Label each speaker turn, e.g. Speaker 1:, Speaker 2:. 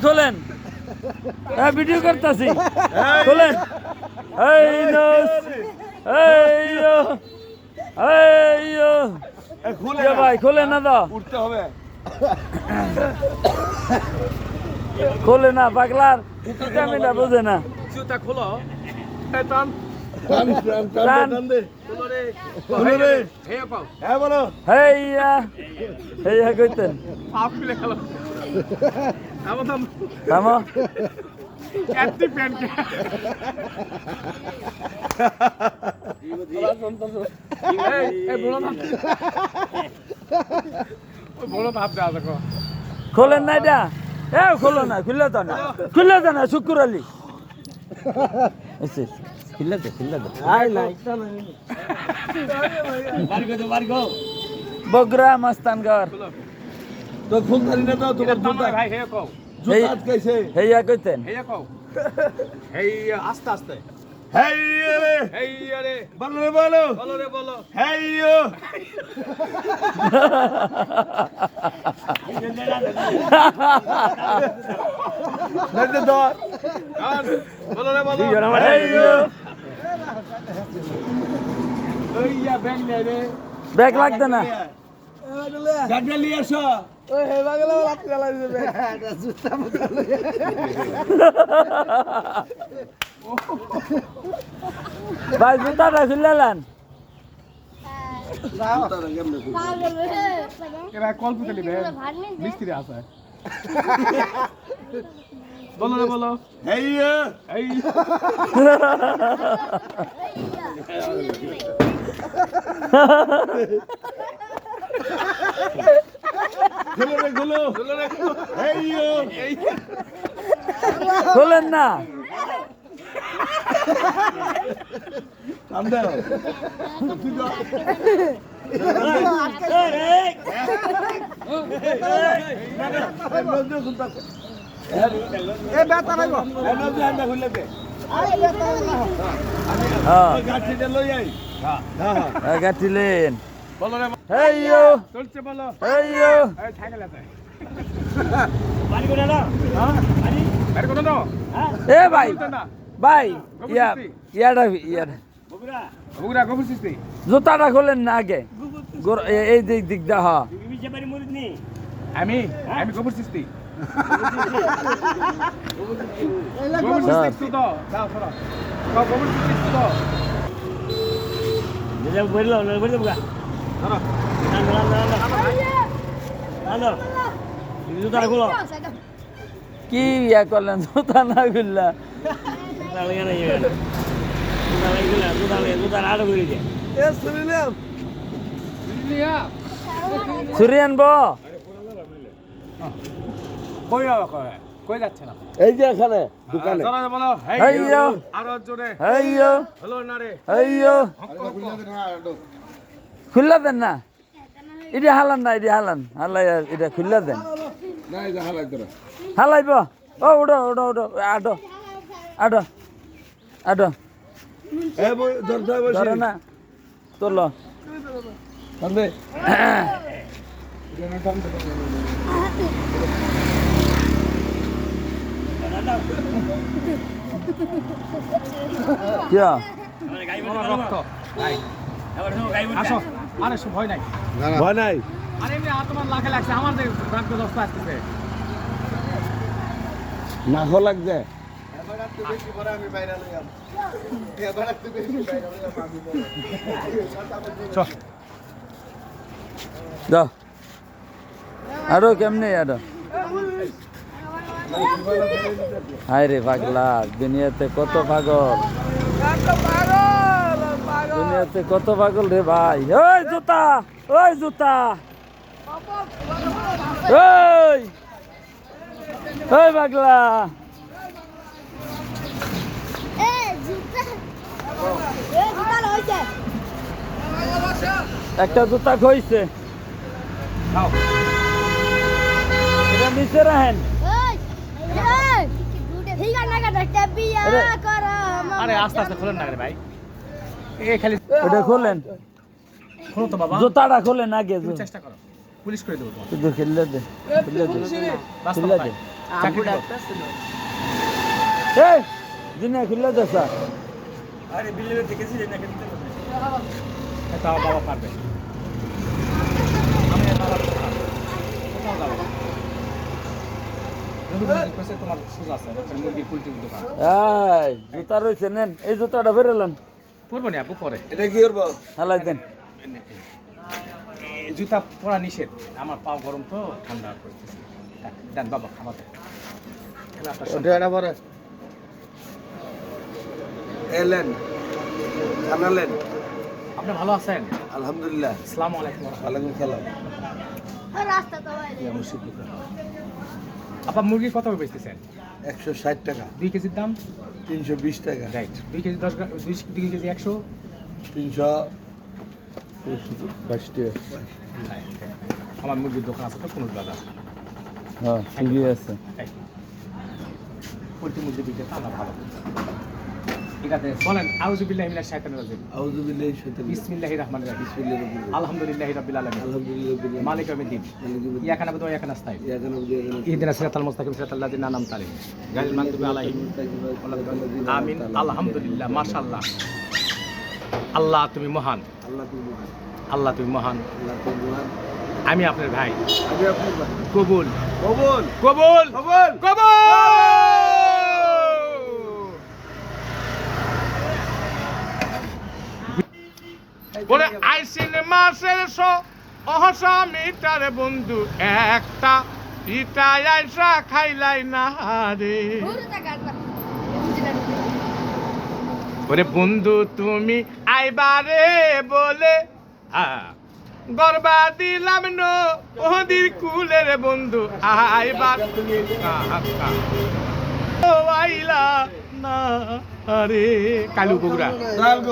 Speaker 1: খোলেন ভিডিও করতেছি খোলেন এই নস এই খুলে ভাই খোলে না দা
Speaker 2: উঠতে হবে
Speaker 1: খোলে না পাগলার ভিটামিনটা বোঝে না
Speaker 2: জুতা খোলো টান
Speaker 3: টান টান টান দে
Speaker 2: খোলো রে
Speaker 3: খোলো রে
Speaker 2: হে পাও
Speaker 3: হ্যাঁ বলো
Speaker 1: হেইয়া হেইয়া কইতেন
Speaker 2: পাপ খুলে খেলো আমা থাম
Speaker 1: থামো
Speaker 2: এত্তি প্যান্ট কে এই বড় না বড় ভাব দা দেখো
Speaker 1: খোলেন না এটা খোলো না খুললে তো না শুক্র আলী খুললে দে বগরা মস্তানগর
Speaker 3: তো ফুল ধরি না তো তোমার জুতা
Speaker 2: ভাই হে কও
Speaker 3: জুতা আটকাইছে
Speaker 1: হেইয়া কইতেন
Speaker 2: হে কও হেই আস্তে আস্তে
Speaker 3: হেই রে
Speaker 2: হেই রে
Speaker 3: বলো রে বলো
Speaker 2: বলো রে বলো
Speaker 3: হেই ও দে দর
Speaker 2: বলো রে বলো ওইয়া ব্যাগ নে রে
Speaker 1: ব্যাগ লাগবে না
Speaker 3: গাড়ি নিয়ে আসো
Speaker 2: ওই হে বাগলা রাত গলা দিবে
Speaker 3: জুতা মত
Speaker 1: ভাই জুতাটা খুললে লান
Speaker 2: এরা কল পুতে লিবে মিস্ত্রি আছে বলো রে বলো
Speaker 3: হেই
Speaker 2: এই
Speaker 3: গুলো রে গুলো
Speaker 2: বলো রে
Speaker 3: হেই
Speaker 2: এই
Speaker 1: খোলেন না
Speaker 3: কাম দাও
Speaker 2: এ বেতা নাইবো
Speaker 3: গাড়িটা লই আই
Speaker 1: গাঠিলেন
Speaker 2: বলো রে
Speaker 1: হেইয়ো
Speaker 2: চলছে বলো
Speaker 1: হেইয়ো
Speaker 2: এই সাইকেল আছে বাড়ি কোনা না হ্যাঁ বাড়ি কোনা না
Speaker 1: এ ভাই ভাই ইয়াটা
Speaker 2: বগুড়া গোবর সিস্তি
Speaker 1: জুতাটা খোলেন না আগে এই দিক দা হ্যাঁ
Speaker 2: আমি গোবর সিস্তি গোবর সিস্তি তো দাও ধরো গোবর সিস্তি তো
Speaker 1: কি ইয়া করলেন জুতা না খুললা ছুরি আনবো
Speaker 2: কই যাচ্ছে না
Speaker 3: এই যে এখানে দোকানে
Speaker 2: চলো বলো
Speaker 1: হেইয়ো
Speaker 2: আরো জোরে
Speaker 1: হেইয়ো
Speaker 2: হলো না রে
Speaker 1: হেইয়ো খুললা দেন না এটা হালান না এটা হালাই এটা খুললা দেন
Speaker 3: না এই যে হালাই তোরা
Speaker 1: হালাইব ও উঠো আটো
Speaker 3: এ বই দরজা বসে
Speaker 1: ধরো না তোলো
Speaker 3: কান্দে
Speaker 1: কিয়া
Speaker 2: রক্ত আসো আরে সব ভয় নাই
Speaker 3: ভয় নাই
Speaker 2: আরে এমনি তোমার লাখে লাগছে আমার যে রক্ত দস্তা আসতেছে
Speaker 3: নাখ লাগছে
Speaker 1: যাও আরো কেমনে আরো হায় রে পাগলা দুনিয়াতে কত পাগল দুনিয়াতে কত পাগল রে ভাই ওই জুতা ওই পাগলা একটা জুতা খইছে এটা নিচে রাখেন
Speaker 2: আরে আস্তে আস্তে খোলেন না রে ভাই এই খালি
Speaker 1: ওটা খোলেন
Speaker 2: খোলো তো বাবা
Speaker 1: জুতাটা খোলেন আগে
Speaker 2: চেষ্টা করো পুলিশ করে দেবো তোমাকে
Speaker 1: শুধু খেললে দে
Speaker 2: বাস্তব ভাই চাকরি করো।
Speaker 1: এই দিনে খুললে তো স্যার
Speaker 2: আরে বিল্লের দেখেছি যে নাকি দিতে পারবে এটা আমার বাবা পারবে আমি আর বাবা কোথাও যাবো না। যদি মনে করছে তোমার সোজা আছে একটা মুরগির পোল্ট্রির দোকান
Speaker 1: এই জুতা রয়েছে নেন এই জুতাটা বেরোলেন
Speaker 2: পরবো না আপু পরে
Speaker 3: এটা কি করবো
Speaker 1: হালাই দেন
Speaker 2: এই জুতা পরা নিষেধ আমার পা গরম তো ঠান্ডা করতেছে দেন বাবা খাবার দেন তাহলে আপনার
Speaker 3: ওটা এটা পরে এলেন জানালেন
Speaker 2: আপনি ভালো আছেন
Speaker 3: আলহামদুলিল্লাহ
Speaker 2: আসসালামু আলাইকুম
Speaker 3: ওয়ালাইকুম সালাম
Speaker 2: আপা মুরগি কত বেচতেছেন
Speaker 3: 160 টাকা
Speaker 2: 2 কেজির দাম
Speaker 3: 320 টাকা
Speaker 2: রাইট 2 কেজি 10 2 কেজি 100
Speaker 3: 322
Speaker 2: আমার মুরগির দোকান আছে তো কোনো বাজার
Speaker 1: হ্যাঁ ঠিকই আছে
Speaker 2: পোল্ট্রি মুরগি বিক্রি তা ভালো ঠিক আছে বলেন আউযুবিল্লাহি মিনাশ শাইতানির রাজিম
Speaker 3: আউযু বিল্লাহি শাইতানির
Speaker 2: বিসমিল্লাহির রহমানির রহিম
Speaker 3: বিসমিল্লাহির রহমানির রহিম
Speaker 2: আলহামদুলিল্লাহি রাব্বিল আলামিন
Speaker 3: আলহামদুলিল্লাহ বিল
Speaker 2: মালিক ইয়াউমিদ্দিন ইয়াকা নাবুদু ওয়া ইয়াকা নাস্তাইন
Speaker 3: ইয়াকানা
Speaker 2: ইহদিনাস সিরাতাল মুস্তাকিম সিরাতাল লাযিনা আনআমতা আলাইহিম গায়রিল মাগদুবি আলাইহিম আমিন আলহামদুলিল্লাহ মাশাআল্লাহ আল্লাহ তুমি মহান
Speaker 3: আল্লাহ তুমি মহান
Speaker 2: আল্লাহ তুমি মহান
Speaker 3: আল্লাহ তুমি মহান
Speaker 2: আমি আপনার ভাই
Speaker 3: আমি আপনার ভাই
Speaker 2: কবুল
Speaker 3: কবুল
Speaker 2: কবুল
Speaker 3: কবুল
Speaker 2: বলে আইসিন মাসের অহসা মিটার বন্ধু একটা পিটাই আইসা খাইলাই না রে ওরে বন্ধু তুমি আইবারে বলে গরবা দিলাম নো ওদের কুলের বন্ধু আইবার ও আইলা না রে কালু বগুড়া